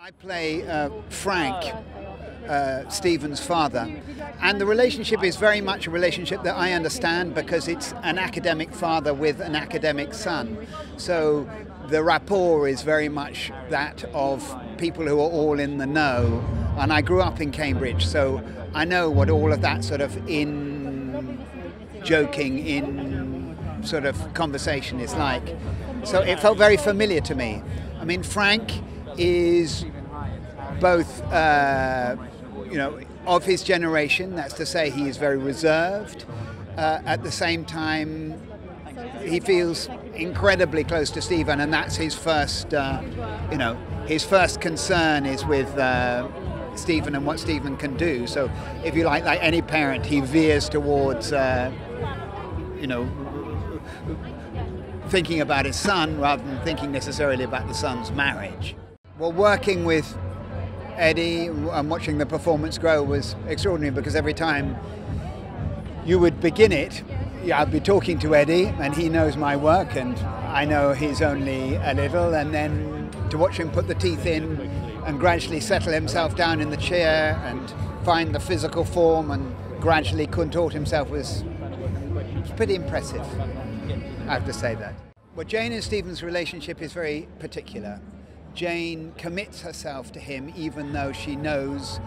I play Frank, Stephen's father, and the relationship is very much a relationship that I understand because it's an academic father with an academic son. So the rapport is very much that of people who are all in the know, and I grew up in Cambridge, so I know what all of that sort of joking, in sort of conversation is like. So it felt very familiar to me. I mean, Frank is both, of his generation. That's to say, he is very reserved. At the same time, he feels incredibly close to Stephen, and that's his first, his first concern is with Stephen and what Stephen can do. So, if you like any parent, he veers towards, thinking about his son rather than thinking necessarily about the son's marriage. Well, working with Eddie and watching the performance grow was extraordinary because every time you would begin it, I'd be talking to Eddie and he knows my work and I know his only a little, and then to watch him put the teeth in and gradually settle himself down in the chair and find the physical form and gradually contort himself was pretty impressive, I have to say that. Well, Jane and Stephen's relationship is very particular. Jane commits herself to him even though she knows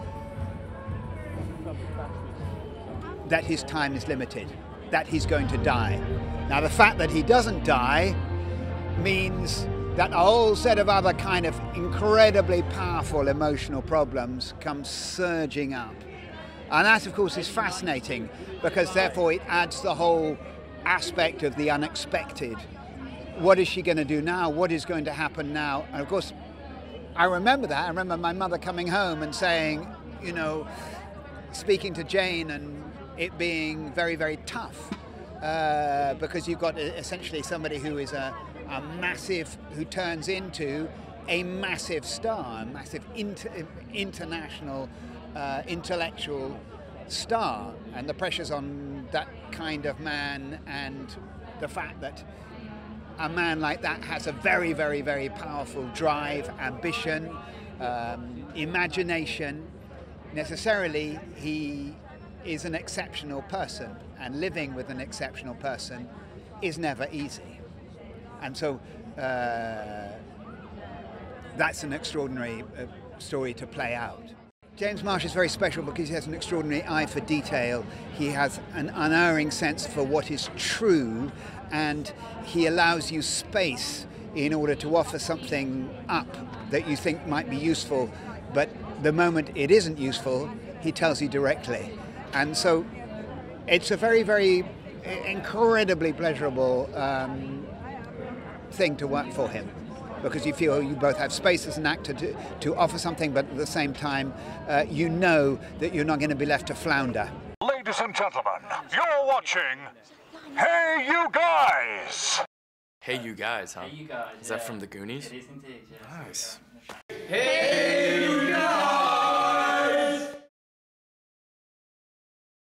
that his time is limited, that he's going to die. Now, the fact that he doesn't die means that a whole set of other kind of incredibly powerful emotional problems come surging up. And that, of course, is fascinating because therefore it adds the whole aspect of the unexpected. What is she going to do now? What is going to happen now? And of course, I remember that. I remember my mother coming home and saying, speaking to Jane and it being very, very tough because you've got essentially somebody who is a massive, who turns into a massive star, a massive international intellectual star, and the pressures on that kind of man, and the fact that a man like that has a very, very, very powerful drive, ambition, imagination. Necessarily, he is an exceptional person, and living with an exceptional person is never easy. And so that's an extraordinary story to play out. James Marsh is very special because he has an extraordinary eye for detail. He has an unerring sense for what is true, and he allows you space in order to offer something up that you think might be useful, but the moment it isn't useful, he tells you directly. And so it's a very, very incredibly pleasurable thing to work for him, because you feel you both have space as an actor to offer something, but at the same time, you know that you're not going to be left to flounder. Ladies and gentlemen, you're watching Hey You Guys! Hey You Guys, huh? Hey You Guys. Is that from the Goonies? It is indeed, yes. Nice. Hey